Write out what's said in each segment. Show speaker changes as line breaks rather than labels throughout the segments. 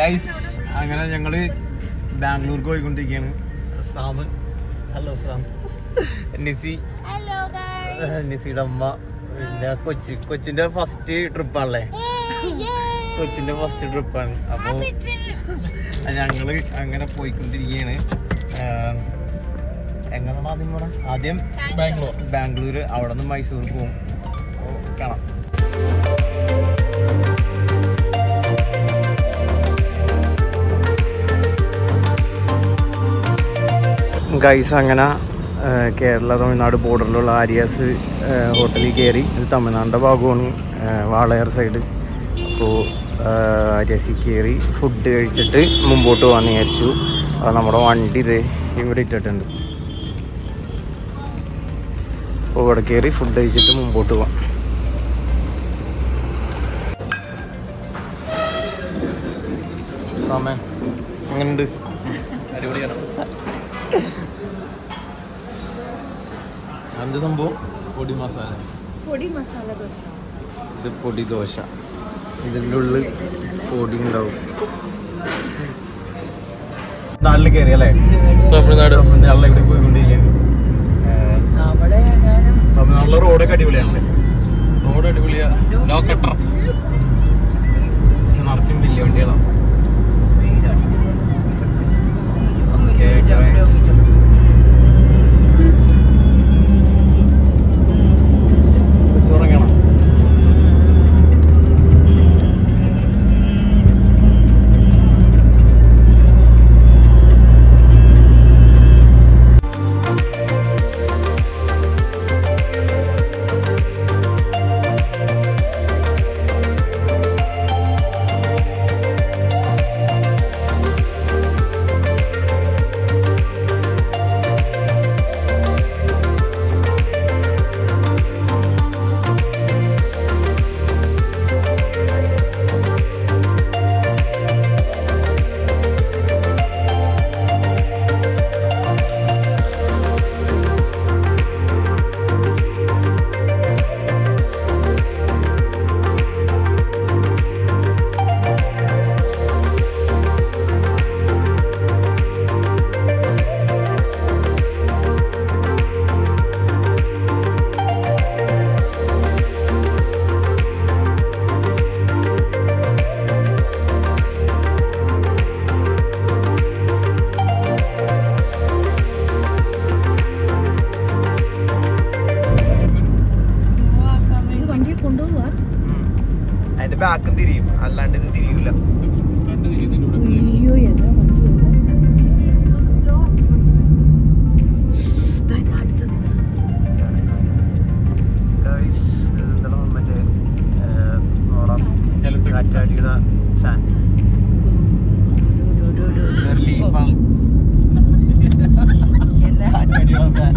Guys അങ്ങനെ ഞങ്ങള് ബാംഗ്ലൂർക്ക് പോയിക്കൊണ്ടിരിക്കുകയാണ്. സാമൻ, ഹലോ സാം, നിസി, നിസിയുടെ അമ്മ, പിന്നെ കൊച്ചിന്റെ ഫസ്റ്റ് ട്രിപ്പാണല്ലേ, കൊച്ചിന്റെ ഫസ്റ്റ് ട്രിപ്പാണ്. അപ്പോൾ ഞങ്ങള് അങ്ങനെ പോയിക്കൊണ്ടിരിക്കുകയാണ്. എങ്ങനെയാണ് ആദ്യം പോണേ? ആദ്യം ബാംഗ്ലൂര്, അവിടെ നിന്ന് മൈസൂർ പോകും. കാണാം. ഗൈസ് അങ്ങനെ കേരള തമിഴ്നാട് ബോർഡറിലുള്ള ആര്യാസ് ഹോട്ടലിൽ കയറി. ഇത് തമിഴ്നാടിൻ്റെ ഭാഗമാണ്, വാളയാർ സൈഡ്. അപ്പോൾ ആര്യാസിൽ കയറി ഫുഡ് കഴിച്ചിട്ട് മുമ്പോട്ട് പോകാമെന്ന് വിചാരിച്ചു. നമ്മുടെ വണ്ടി ഇത് ഇവിടെ ഇട്ടിട്ടുണ്ട്. അപ്പോൾ ഇവിടെ കയറി ഫുഡ് കഴിച്ചിട്ട് മുമ്പോട്ട് പോവാം. സാമേ എങ്ങനെയുണ്ട്? അടിപൊളിയാണ്. എന്ത് സംഭവം? പൊടി മസാല ദോശ. ഇത് പൊടി ദോശ. ഇതിൻ്റെ ഉള്ളിൽ പൊടി ഉണ്ടാവും. നാട്ടിൽ കയറി അല്ലേ? തമിഴ്നാട്ടിലെ ഇവിടെ പോയിക്കൊണ്ടിരിക്കുകയാണ്. തമിഴ്നാട്ടിലെ റോഡൊക്കെ അടിപൊളിയാണല്ലേ? റോഡ് അടിപൊളിയാ. പക്ഷെ നിറച്ചും വലിയ വണ്ടികളാണ്. ബാക്കും തിരിയും, അല്ലാണ്ട് ഇത് തിരിയൂല. മറ്റേ കാറ്റാടിയുടെ ഫാൻ ലീഫാണ്. കാറ്റാടിയുടെ ഫാൻ.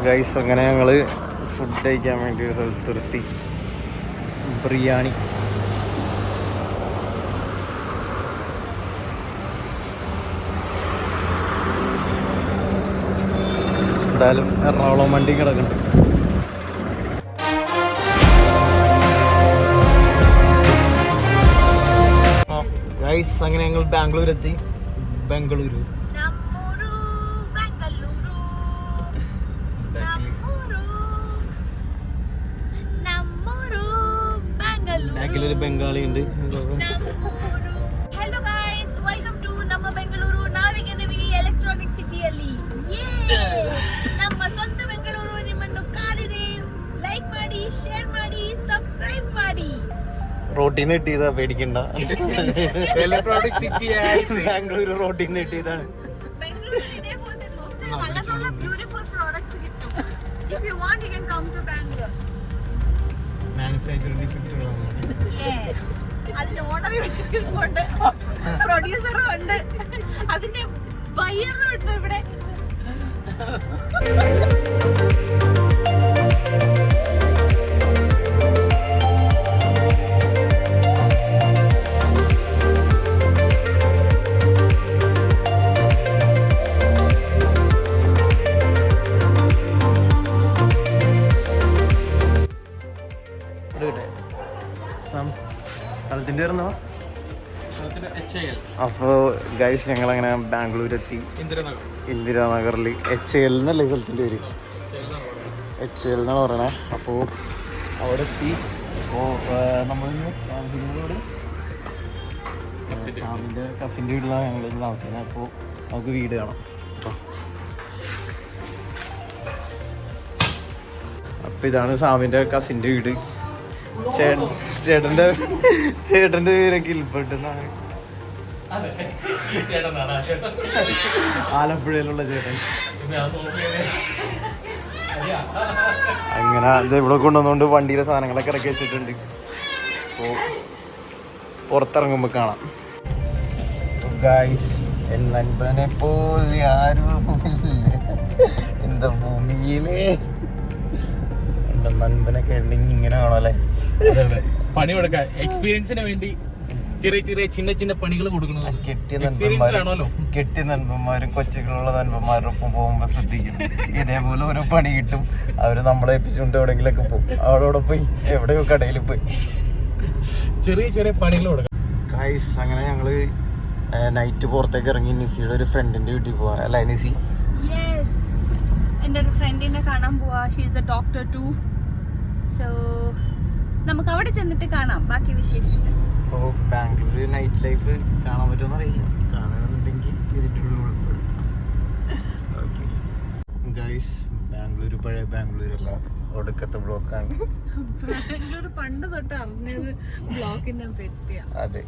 ഗൈസ് അങ്ങനെ ഞങ്ങൾ ഫുഡ് കഴിക്കാൻ വേണ്ടി ഒരു സ്ഥലത്ത് നിർത്തി. ബിരിയാണി. എന്തായാലും എറണാകുളം വണ്ടി കിടക്കുന്നുണ്ട്. ഗൈസ് അങ്ങനെ ഞങ്ങൾ ബാംഗ്ലൂർ എത്തി. ബംഗളൂരു ബാക്കിലൊരു ബംഗാളി ഉണ്ട്.
Hello guys, welcome to ನಮ್ಮ ಬೆಂಗಳೂರು. ನಾವಿಗಿದ್ದೀವಿ ಎಲೆಕ್ಟ್ರಾನಿಕ್ ಸಿಟಿಯಲ್ಲಿ. ನಮ್ಮ ಸ್ವಂತ ಬೆಂಗಳೂರು ನಿಮ್ಮನ್ನು ಕಾದಿದೆ. ಲೈಕ್ ಮಾಡಿ, ಶೇರ್ ಮಾಡಿ, ಸಬ್ಸ್ಕ್ರೈಬ್ ಮಾಡಿ.
റോട്ടിൽ നിന്ന് കിട്ടിയതാ, പേടിക്കണ്ട.
ഇലക്ട്രോണിക് സിറ്റി ആയി
ബാംഗ്ലൂർ റോട്ടിൽ നിന്ന് കിട്ടിയതാണ്.
ബാംഗ്ലൂരിൽ ഇതേപോലത്തെ ഒത്തിരി നല്ല നല്ല ബ്യൂട്ടിഫുൾ പ്രോഡക്ട്സ് കിട്ടും. If you want, you can come to Bangalore.
Manufacturing ഡിഫക്റ്റുകളാണ്.
അതിന്റെ ഓണറും ഉണ്ട്, പ്രൊഡ്യൂസറും ഉണ്ട്, അതിന്റെ ബയറും ഉണ്ട് ഇവിടെ.
സ്ഥലത്തിൻ്റെ വരുന്നോ? അപ്പോൾ ഗൈസ് ഞങ്ങളങ്ങനെ ബാംഗ്ലൂർ എത്തി. ഇന്ദിരാനഗറിൽ HAL എന്നല്ലേ സ്ഥലത്തിൻ്റെ പേര്? HAL എന്നാണ് പറയണേ. അപ്പോൾ അവിടെ എത്തി. അപ്പോൾ നമ്മളിന്ന് സാമിൻ്റെ കസിൻ്റെ വീട്ടിലാണ് ഞങ്ങൾ താമസിക്കുന്നത്. അപ്പോൾ നമുക്ക് വീട് കാണാം. അപ്പോൾ ഇതാണ് സാമിൻ്റെ കസിൻ്റെ വീട്. ചേട്ടന്റെ പേരൊക്കെ ഇൽപ്പെട്ടെന്നാണ്. ആലപ്പുഴയിലുള്ള ചേട്ടൻ. അങ്ങനെ അത് ഇവിടെ കൊണ്ടുവന്നുകൊണ്ട് വണ്ടിയിലെ സാധനങ്ങളൊക്കെ ഇറക്കി വെച്ചിട്ടുണ്ട്. അപ്പോൾ പുറത്തിറങ്ങുമ്പോൾ കാണാം. ഗായ്സ്, നൻപനെ പോലെ ആരുമില്ല എന്താ ഭൂമിയിലെ. എൻ്റെ നൻപനൊക്കെ ഉണ്ടെങ്കിൽ ഇങ്ങനെ കാണാല്ലേ.
പണി കൊടുക്കാൻ എക്സ്പീരിയൻസിന് വേണ്ടി ചെറിയ ചെറിയ ചിന്ന ചിന്ന പണികൾ കൊടുക്കണം.
കെട്ടിയ നൻപന്മാരും കൊച്ചുകളുള്ള നൻപന്മാരുടെ ഒപ്പം പോകുമ്പോ ശ്രദ്ധിക്കണം. ഇതേപോലെ ഓരോ പണി കിട്ടും. അവര് നമ്മളെ ഏൽപ്പിച്ചുകൊണ്ട് എവിടെങ്കിലൊക്കെ പോകും. അവിടെ പോയി എവിടെയോ കടയിൽ പോയി
ചെറിയ ചെറിയ പണികൾ കൊടുക്കണം.
ഗൈസ്, അങ്ങനെ ഞങ്ങള് നൈറ്റ് പുറത്തേക്ക് ഇറങ്ങി നിസിയുടെ ഒരു ഫ്രണ്ടിന്റെ വീട്ടിൽ പോവാ. അല്ല നിസി?
എൻ്റെ ഒരു ഫ്രണ്ടിനെ കാണാൻ പോവാ. She is a doctor too. So നമുക്ക് അവിടെ ചെന്നിട്ട് കാണാം ബാക്കി വിശേഷങ്ങൾ.
അപ്പോൾ ബാംഗ്ലൂർ നൈറ്റ് ലൈഫ് കാണാൻ പറ്റുമെന്ന് അറിയില്ല. കാണണമെന്നുണ്ടെങ്കിൽ ഇതിൻ്റെ ഉള്ളിൽ ഉൾപ്പെടുത്താം. ഓക്കെ ഗൈസ്, ബാംഗ്ലൂർ പഴയ ബാംഗ്ലൂരല്ല, ഒടുക്കത്തെ ബ്ലോക്കാണ്.
ബാംഗ്ലൂർ പണ്ട് തൊട്ട് അറിഞ്ഞത് ബ്ലോക്കിനെ പറ്റിയ.
അതെ,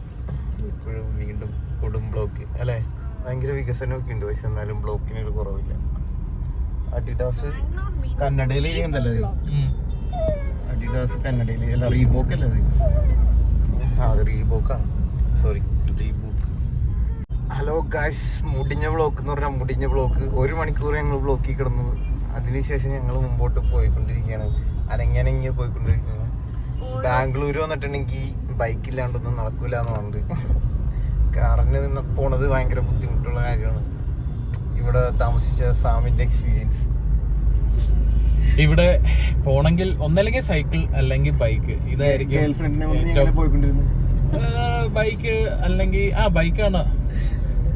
ഇപ്പോഴും വീണ്ടും കൊടും ബ്ലോക്ക് അല്ലേ. ഭയങ്കര വികസനമൊക്കെ ഉണ്ട്, പക്ഷെ എന്നാലും ബ്ലോക്കിനൊരു കുറവില്ല. അഡിഡാസ് കന്നഡയിൽ ഉണ്ടല്ലോ, അഡിഡാസ് കന്നഡയിൽ അല്ല, റീബോക്ക് അല്ലേ അത്? അത് റീബോക്കാണ്, സോറി റീബോക്ക്. ഹലോ ഗായ്സ്, മുടിഞ്ഞ ബ്ലോക്ക് എന്ന് പറഞ്ഞാൽ മുടിഞ്ഞ ബ്ലോക്ക്. 1 മണിക്കൂർ ഞങ്ങൾ ബ്ലോക്കിൽ കിടന്നത്. അതിനുശേഷം ഞങ്ങൾ മുമ്പോട്ട് പോയിക്കൊണ്ടിരിക്കുകയാണ്, അനങ്ങി പോയിക്കൊണ്ടിരിക്കുകയാണ്. ബാംഗ്ലൂർ വന്നിട്ടുണ്ടെങ്കിൽ ബൈക്കില്ലാണ്ടൊന്നും നടക്കൂല എന്ന് പറഞ്ഞിട്ട് കാറിന് നിന്ന് പോണത് ഭയങ്കര ബുദ്ധിമുട്ടുള്ള കാര്യമാണ്. ഇവിടെ താമസിച്ച സാമിന്റെ എക്സ്പീരിയൻസ്,
ഇവിടെ പോണെങ്കിൽ ഒന്നല്ലെങ്കിൽ സൈക്കിൾ അല്ലെങ്കിൽ ബൈക്ക്. ഇതായിരിക്കും ബൈക്ക് അല്ലെങ്കിൽ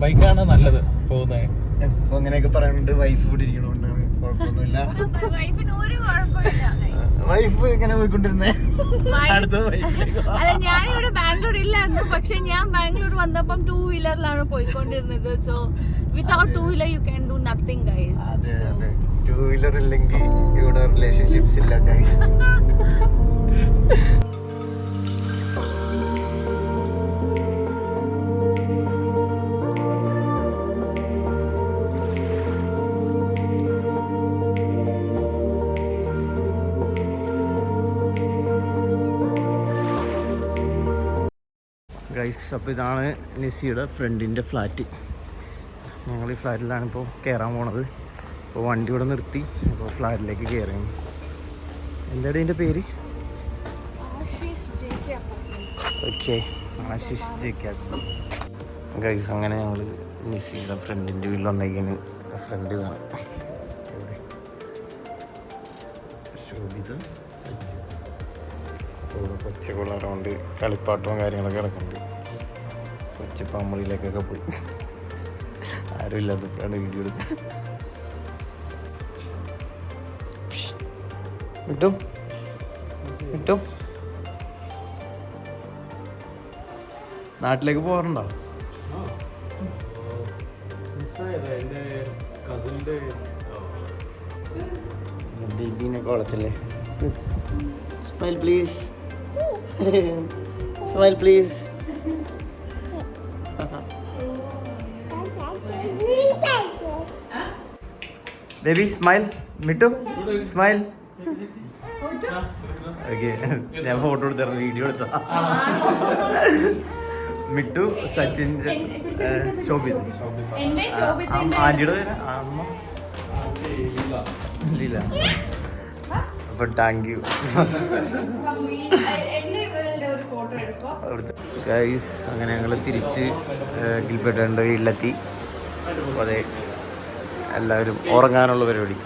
ബൈക്കാണ് നല്ലത് പോകുന്നത്.
ഇപ്പൊ അങ്ങനെയൊക്കെ പറയുന്നുണ്ട്. വൈഫ് ഇവിടെ ഇരിക്കണോണ്ടാണ്, കുഴപ്പമൊന്നുമില്ല. വൈഫ് ഇങ്ങനെ പോയിക്കൊണ്ടിരുന്നേ.
അല്ല, ഞാനിവിടെ ബാംഗ്ലൂർ ഇല്ലായിരുന്നു, പക്ഷെ ഞാൻ ബാംഗ്ലൂർ വന്നപ്പം 2 വീലറിലാണ് പോയിക്കൊണ്ടിരുന്നത്. So without 2 wheeler you can do nothing guys.
അതെ അതെ, 2 വീലർ ഇല്ലെങ്കിൽ ഇവിടെ റിലേഷൻഷിപ്സ് ഇല്ല ഗൈസ്. ഗൈസ്, അപ്പോൾ ഇതാണ് നിസിയുടെ ഫ്രണ്ടിൻ്റെ ഫ്ലാറ്റ്. ഞങ്ങൾ ഈ ഫ്ലാറ്റിലാണ് ഇപ്പോൾ കയറാൻ പോണത്. അപ്പോൾ വണ്ടി ഇവിടെ നിർത്തി, അപ്പോൾ ഫ്ലാറ്റിലേക്ക് കയറി. എന്താണ് ഇതിൻ്റെ പേര്? Okay, Ashish JK. ഗൈസ്, അങ്ങനെ ഞങ്ങൾ നിസിയുടെ ഫ്രണ്ടിൻ്റെ വീട്ടിൽ വന്നേക്കാണ്. ഫ്രണ്ട് ഇതാണ്, ശോഭിത. ഇവിടെ കൊച്ചുപിള്ളേരുണ്ട്, കളിപ്പാട്ടവും കാര്യങ്ങളൊക്കെ കിടക്കുന്നുണ്ട്. കൊച്ചു പാമ്പറിയിലേക്കൊക്കെ പോയി, ആരും ഇല്ലാത്തപ്പോഴാണ് വീഡിയോ എടുക്കുക. കിട്ടും നാട്ടിലേക്ക് പോകാറുണ്ടോ? ബേബീനെ കുളച്ചല്ലേ. Smile please. Smile please. Baby smile. Mittu smile. Okay, ഞാൻ ഫോട്ടോ എടുത്തായിരുന്നു, വീഡിയോ എടുത്ത. മിട്ടു, സച്ചിൻ, ശോഭിത്. ആന്റിയുടെ പേര് അമ്മ ഇല്ല. അപ്പൊ താങ്ക് യു ഗൈസ്. അങ്ങനെ ഞങ്ങൾ തിരിച്ച് ഗിൽബർട്ടിന്റെ വീട്ടിലെത്തി. അതെ, എല്ലാവരും ഉറങ്ങാനുള്ള പരിപാടി.